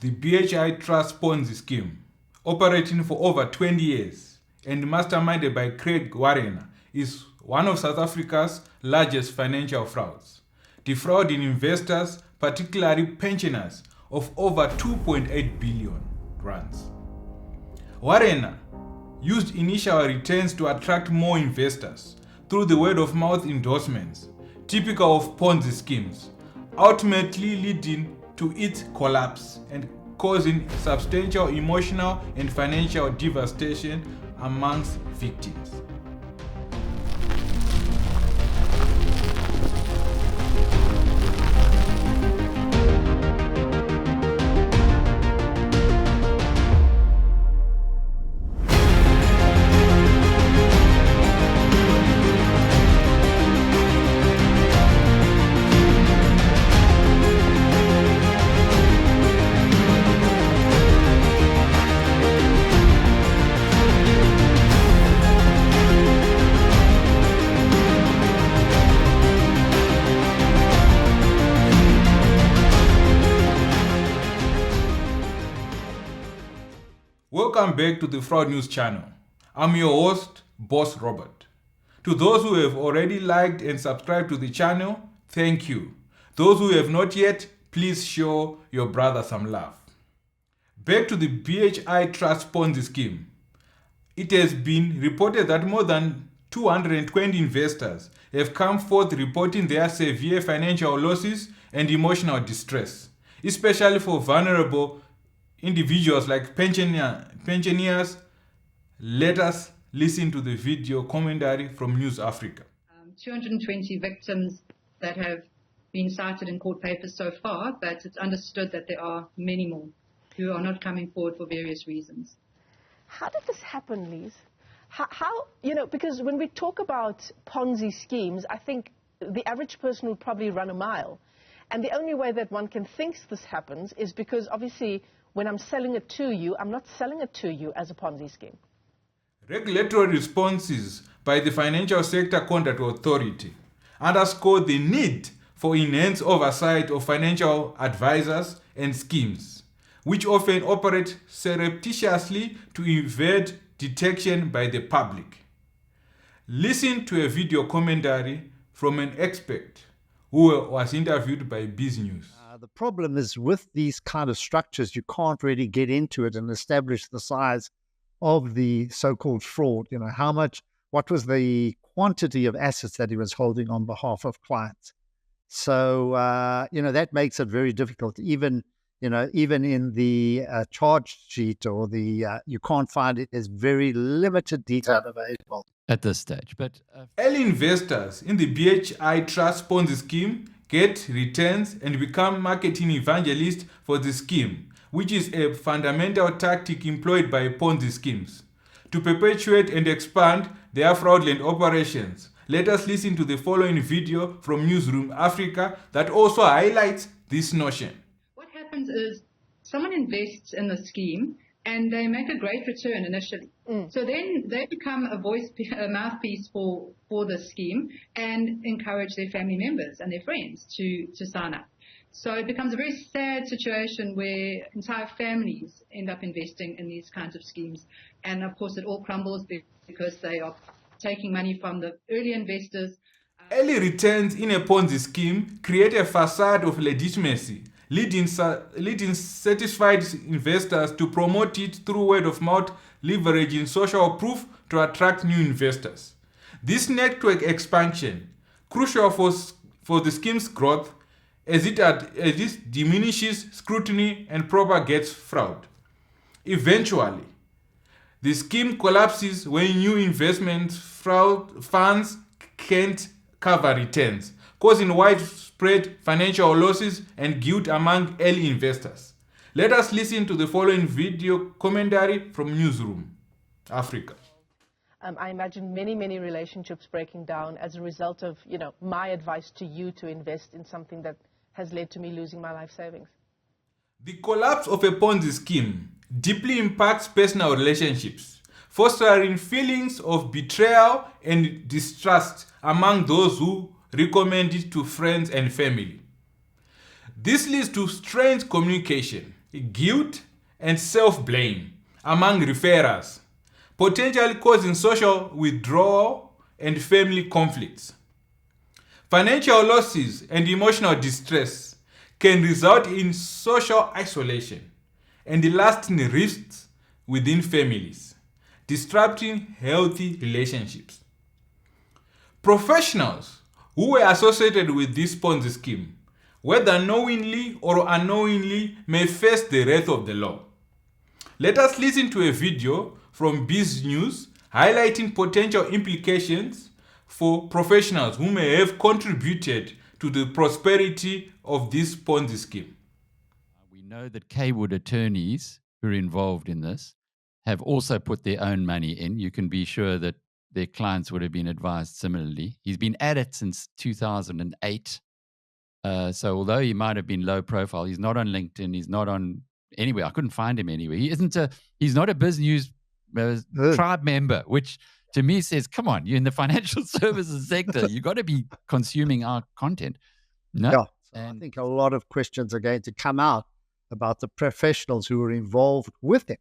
the BHI Trust Ponzi Scheme, operating for over 20 years and masterminded by Craig Warriner, is one of South Africa's largest financial frauds, defrauding investors, particularly pensioners, of over 2.8 billion rands. Warriner used initial returns to attract more investors through the word-of-mouth endorsements, typical of Ponzi schemes, ultimately leading to its collapse and causing substantial emotional and financial devastation amongst victims. Welcome back to the Fraud News channel. I'm your host, Boss Robert. To those who have already liked and subscribed to the channel, thank you. Those who have not yet, please show your brother some love. Back to the BHI Trust Ponzi Scheme. It has been reported that more than 220 investors have come forth reporting their severe financial losses and emotional distress, especially for vulnerable individuals like pensioners. Let us listen to the video commentary from News Africa. 220 victims that have been cited in court papers so far, but it's understood that there are many more who are not coming forward for various reasons. How did this happen, Lise? How, because when we talk about Ponzi schemes, I think the average person would probably run a mile. And the only way that one can think this happens is because obviously when I'm selling it to you, I'm not selling it to you as a Ponzi scheme. Regulatory responses by the Financial Sector Conduct Authority underscore the need for enhanced oversight of financial advisors and schemes, which often operate surreptitiously to evade detection by the public. Listen to a video commentary from an expert who was interviewed by Biz News. The problem is with these kind of structures, you can't really get into it and establish the size of the so-called fraud. What was the quantity of assets that he was holding on behalf of clients? So, that makes it very difficult. Even in the charge sheet or you can't find it. There's very limited detail available at this stage. But early investors in the BHI Trust Ponzi Scheme get returns and become marketing evangelists for the scheme, which is a fundamental tactic employed by Ponzi schemes to perpetuate and expand their fraudulent operations. Let us listen to the following video from Newsroom Africa that also highlights this notion. What happens is someone invests in the scheme and they make a great return initially. So then they become a mouthpiece for the scheme and encourage their family members and their friends to sign up. So it becomes a very sad situation where entire families end up investing in these kinds of schemes. And of course it all crumbles because they are taking money from the early investors. Early returns in a Ponzi scheme create a facade of legitimacy, leading satisfied investors to promote it through word-of-mouth, leveraging social proof to attract new investors. This network expansion, crucial for the scheme's growth, as it diminishes scrutiny and propagates fraud. Eventually, the scheme collapses when new investment funds can't cover returns, causing widespread financial losses and guilt among early investors. Let us listen to the following video commentary from Newsroom Africa. I imagine many relationships breaking down as a result of, my advice to you to invest in something that has led to me losing my life savings. The collapse of a Ponzi scheme deeply impacts personal relationships, fostering feelings of betrayal and distrust among those who recommend it to friends and family. This leads to strained communication, guilt, and self-blame among referrers, potentially causing social withdrawal and family conflicts. Financial losses and emotional distress can result in social isolation and lasting rifts within families, disrupting healthy relationships. Professionals who were associated with this Ponzi scheme, whether knowingly or unknowingly, may face the wrath of the law. Let us listen to a video from Biz News highlighting potential implications for professionals who may have contributed to the prosperity of this Ponzi scheme. We know that Kaywood attorneys who are involved in this have also put their own money in. You can be sure that their clients would have been advised similarly. He's been at it since 2008. So although he might have been low profile, he's not on LinkedIn. He's not on anywhere. I couldn't find him anywhere. He's not a Biz News tribe member, which to me says, come on, you're in the financial services sector. You got to be consuming our content. No. Yeah. And I think a lot of questions are going to come out about the professionals who were involved with him,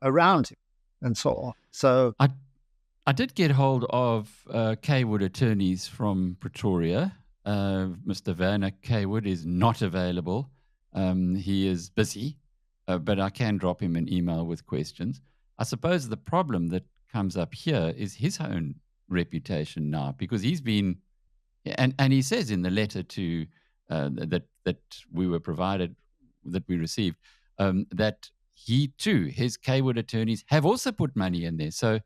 around him and so on. So I did get hold of Kaywood attorneys from Pretoria. Mr. Werner Kaywood is not available. He is busy, but I can drop him an email with questions. I suppose the problem that comes up here is his own reputation now, because he's been, and he says in the letter to that we were provided, that we received, that he too, his Kaywood attorneys have also put money in there. So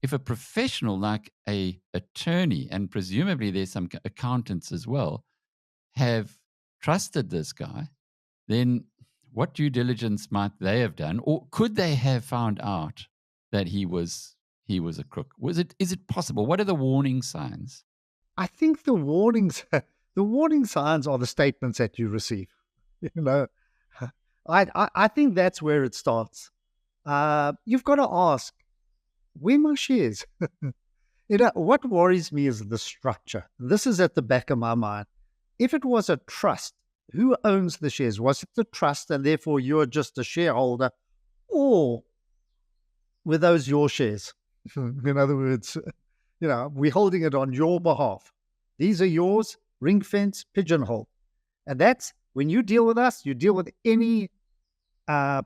if a professional like a attorney, and presumably there's some accountants as well, have trusted this guy, then what due diligence might they have done? Or could they have found out that he was a crook? Is it possible? What are the warning signs? I think the warning signs are the statements that you receive. I think that's where it starts. You've got to ask, where are my shares? What worries me is the structure. This is at the back of my mind. If it was a trust, who owns the shares? Was it the trust and therefore you're just a shareholder, or were those your shares? In other words, we're holding it on your behalf. These are yours, ring fence, pigeonhole. And that's, when you deal with us, you deal with any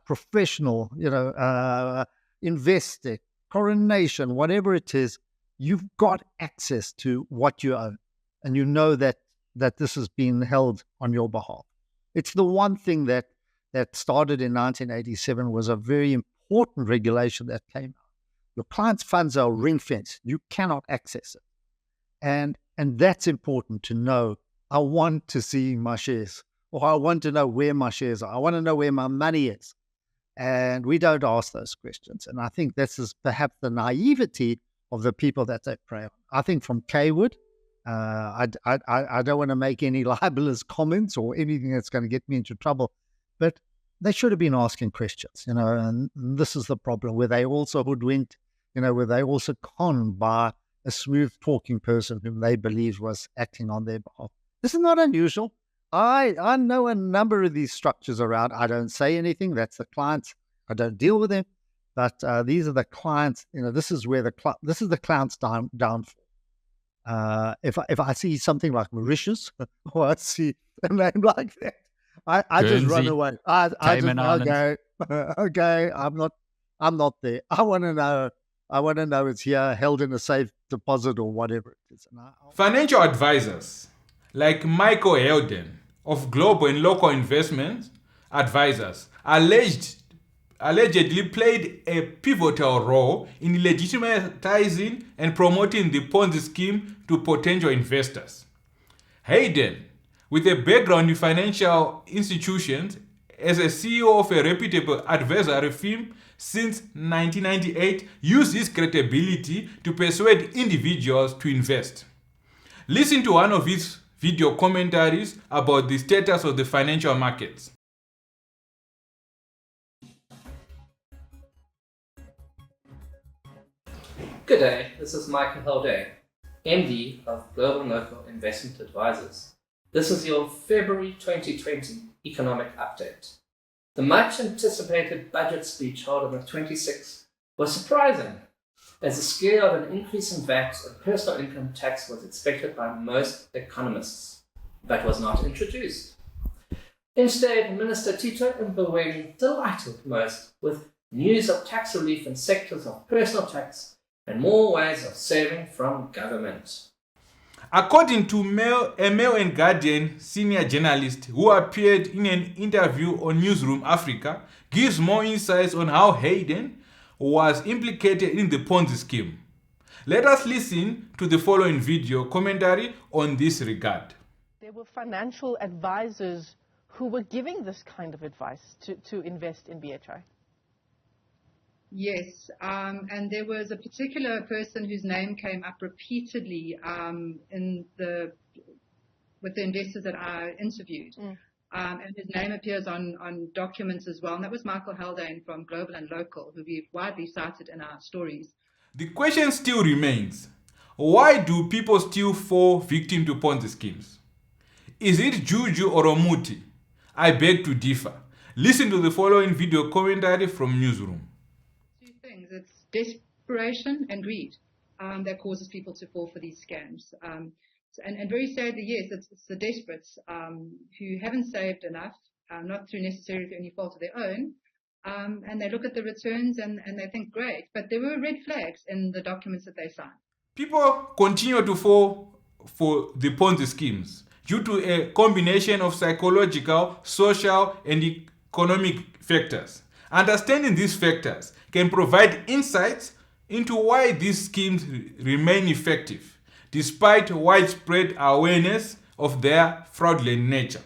professional, investor, coronation, whatever it is, you've got access to what you own. And you know that this has been held on your behalf. It's the one thing that started in 1987 was a very important regulation that came out. Your client's funds are ring-fenced. You cannot access it. And that's important to know. I want to see my shares, or I want to know where my shares are. I want to know where my money is. And we don't ask those questions. And I think this is perhaps the naivety of the people that they prey on. I think from Kaywood, I don't want to make any libelous comments or anything that's going to get me into trouble, but they should have been asking questions, and this is the problem, where they also hoodwinked, where they also conned by a smooth talking person whom they believed was acting on their behalf. This is not unusual. I know a number of these structures around. I don't say anything. That's the clients. I don't deal with them. But these are the clients. This is where this is the client's downfall. If I see something like Mauritius, or I see a name like that, I just run away. Okay, I'm not there. I want to know it's here, held in a safe deposit or whatever it is. Financial advisors like Michael Helden of Global and Local Investment Advisors allegedly played a pivotal role in legitimatizing and promoting the Ponzi scheme to potential investors. Hayden, with a background in financial institutions as a CEO of a reputable advisory firm since 1998, used his credibility to persuade individuals to invest. Listen to one of his video commentaries about the status of the financial markets. Good day, this is Michael Haldane, MD of Global and Local Investment Advisors. This is your February 2020 economic update. The much anticipated budget speech held on the 26th was surprising, as the scare of an increase in VAT and personal income tax was expected by most economists, but was not introduced. Instead, Minister Tito Mboweni delighted most with news of tax relief in sectors of personal tax and more ways of saving from government. According to a Mail and Guardian senior journalist who appeared in an interview on Newsroom Africa, gives more insights on how Hayden was implicated in the Ponzi scheme. Let us listen to the following video commentary on this regard. There were financial advisors who were giving this kind of advice to invest in BHI. Yes, and there was a particular person whose name came up repeatedly with the investors that I interviewed. And his name appears on documents as well, and that was Michael Haldane from Global and Local, who we've widely cited in our stories. The question still remains, why do people still fall victim to Ponzi schemes? Is it juju or omuti? I beg to differ. Listen to the following video commentary from Newsroom. Two things. It's desperation and greed that causes people to fall for these scams. And very sadly, yes, it's the desperates who haven't saved enough, not through necessarily any fault of their own, and they look at the returns and they think, great, but there were red flags in the documents that they signed. People continue to fall for the Ponzi schemes due to a combination of psychological, social, and economic factors. Understanding these factors can provide insights into why these schemes remain effective, despite widespread awareness of their fraudulent nature.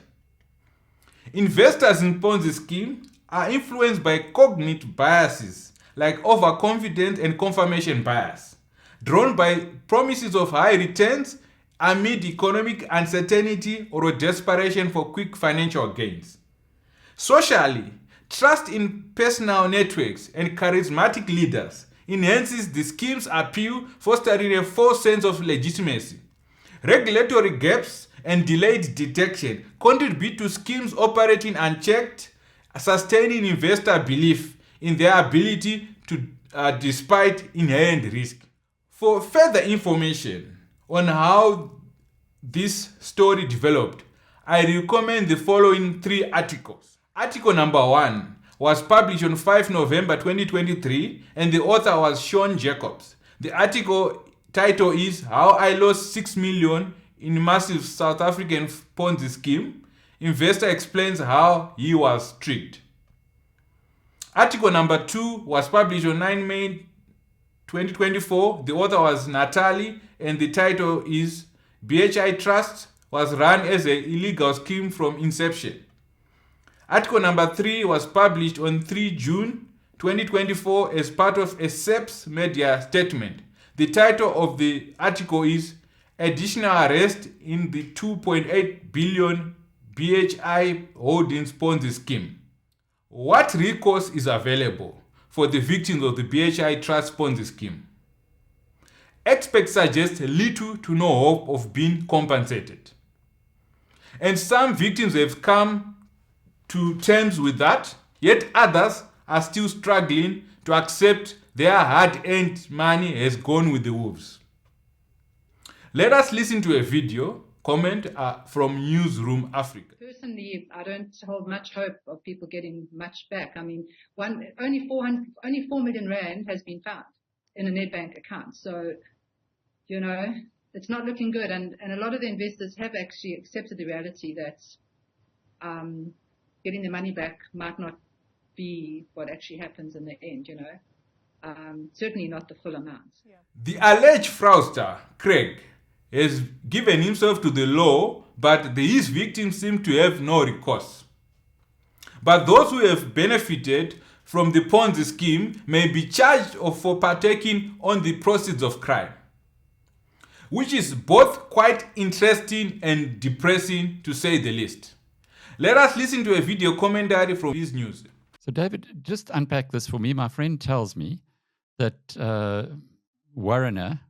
Investors in Ponzi schemes are influenced by cognitive biases like overconfidence and confirmation bias, drawn by promises of high returns amid economic uncertainty or desperation for quick financial gains. Socially, trust in personal networks and charismatic leaders enhances the scheme's appeal, fostering a false sense of legitimacy. Regulatory gaps and delayed detection contribute to schemes operating unchecked, sustaining investor belief in their ability to despite inherent risk. For further information on how this story developed, I recommend the following 3 articles. Article number 1 was published on 5 November 2023, and the author was Sean Jacobs. The article title is How I Lost 6 Million in Massive South African Ponzi Scheme. Investor explains how he was tricked. Article number 2 was published on 9 May 2024. The author was Natalie, and the title is BHI Trust was run as an illegal scheme from inception. Article number 3 was published on 3 June 2024 as part of a SEPS media statement. The title of the article is Additional Arrest in the 2.8 billion BHI Holdings Ponzi Scheme. What recourse is available for the victims of the BHI Trust Ponzi Scheme? Experts suggest little to no hope of being compensated. And some victims have come to terms with that, yet others are still struggling to accept their hard-earned money has gone with the wolves. Let us listen to a video comment from Newsroom Africa. Personally, I don't hold much hope of people getting much back. I mean, only 4 million rand has been found in a Nedbank account. So, it's not looking good. And a lot of the investors have actually accepted the reality that getting their money back might not be what actually happens in the end, certainly not the full amount. Yeah. The alleged fraudster, Craig, has given himself to the law, but his victims seem to have no recourse. But those who have benefited from the Ponzi scheme may be charged for partaking on the proceeds of crime, which is both quite interesting and depressing, to say the least. Let us listen to a video commentary from this news. So, David, just unpack this for me. My friend tells me that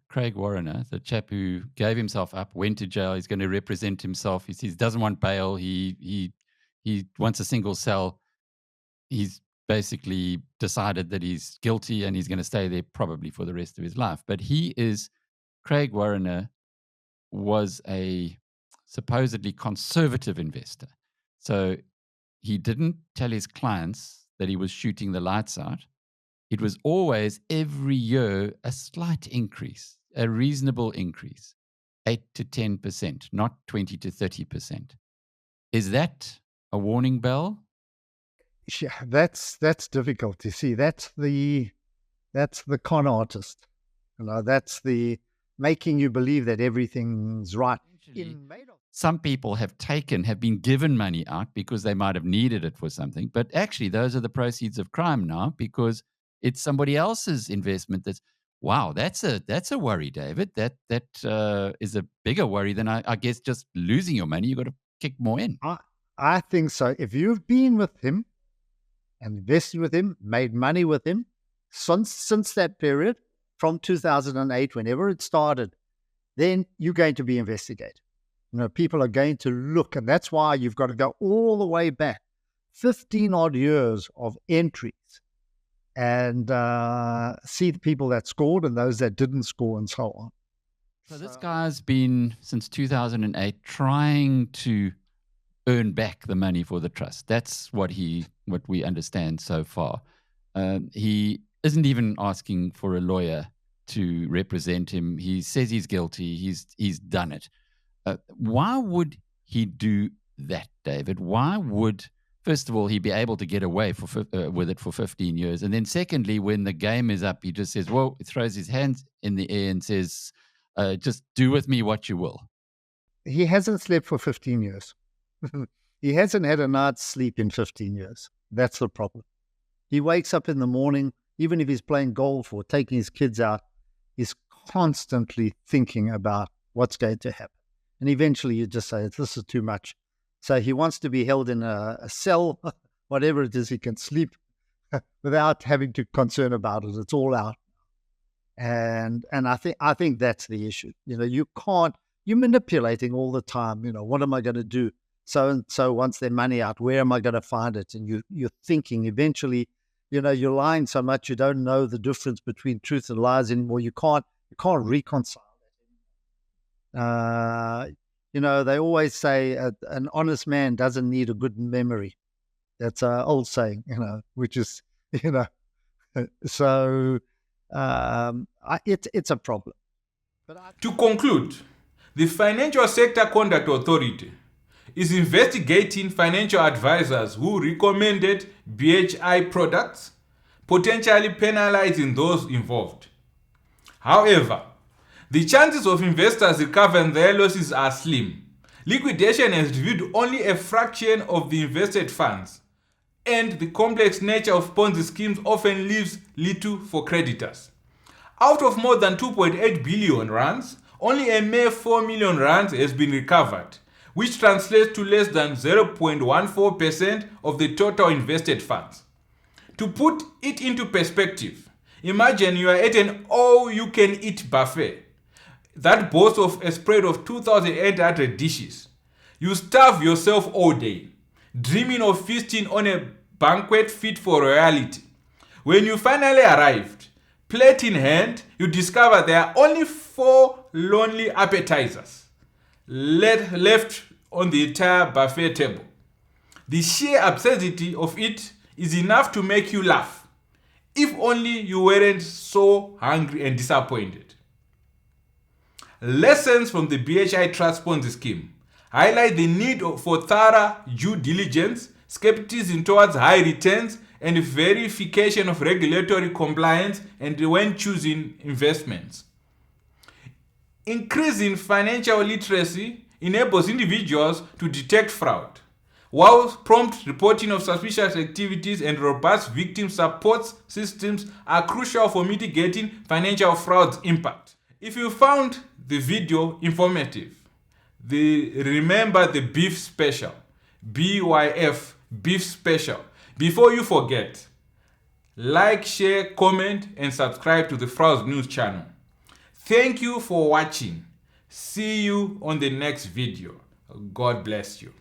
Craig Warriner, the chap who gave himself up, went to jail. He's going to represent himself. He says he doesn't want bail. He wants a single cell. he's basically decided that he's guilty and he's going to stay there probably for the rest of his life. But Craig Warriner was a supposedly conservative investor. So he didn't tell his clients that he was shooting the lights out. It was always every year a slight increase, a reasonable increase, 8 to 10%, not 20 to 30%. Is that a warning bell? Yeah, that's difficult. You see, that's the con artist. That's the making you believe that everything's right. Some people have been given money out because they might have needed it for something, but actually those are the proceeds of crime now because it's somebody else's investment. That's a worry, David. That is a bigger worry than I guess just losing your money. You've got to kick more in. I think so. If you've been with him, invested with him, made money with him, since that period, from 2008, whenever it started, then you're going to be investigated. People are going to look, and that's why you've got to go all the way back, 15 odd years of entries, and see the people that scored and those that didn't score and so on. So this guy's been, since 2008, trying to earn back the money for the trust. That's what we understand so far. He isn't even asking for a lawyer to represent him. He says he's guilty. He's done it. Why would he do that, David? Why would, first of all, he be able to get away with it for 15 years? And then secondly, when the game is up, he just says, well, he throws his hands in the air and says, just do with me what you will. He hasn't slept for 15 years. He hasn't had a night's sleep in 15 years. That's the problem. He wakes up in the morning, even if he's playing golf or taking his kids out, he's constantly thinking about what's going to happen. And eventually you just say, this is too much. So he wants to be held in a cell, whatever it is, he can sleep without having to concern about it. It's all out. And I think that's the issue. You're manipulating all the time. What am I going to do? So once their money out, where am I going to find it? And you're thinking eventually, you're lying so much you don't know the difference between truth and lies anymore. You can't reconcile that. They always say an honest man doesn't need a good memory. That's an old saying, which is, so it's a problem. To conclude, the Financial Sector Conduct Authority is investigating financial advisors who recommended BHI products, potentially penalizing those involved. However, the chances of investors recovering their losses are slim. Liquidation has revealed only a fraction of the invested funds, and the complex nature of Ponzi schemes often leaves little for creditors. Out of more than 2.8 billion rands, only a mere 4 million rands has been recovered, which translates to less than 0.14% of the total invested funds. To put it into perspective, imagine you are at an all-you-can-eat buffet that boasts of a spread of 2,800 dishes. You starve yourself all day, dreaming of feasting on a banquet fit for royalty. When you finally arrived, plate in hand, you discover there are only 4 lonely appetizers left on the entire buffet table. The sheer absurdity of it is enough to make you laugh, if only you weren't so hungry and disappointed. Lessons from the BHI Trust Ponzi Scheme highlight the need for thorough due diligence, skepticism towards high returns, and verification of regulatory compliance and when choosing investments. Increasing financial literacy enables individuals to detect fraud, while prompt reporting of suspicious activities and robust victim support systems are crucial for mitigating financial fraud's impact. If you found the video informative, remember the beef special, BYF, beef special. Before you forget, like, share, comment, and subscribe to the Fraud News channel. Thank you for watching. See you on the next video. God bless you.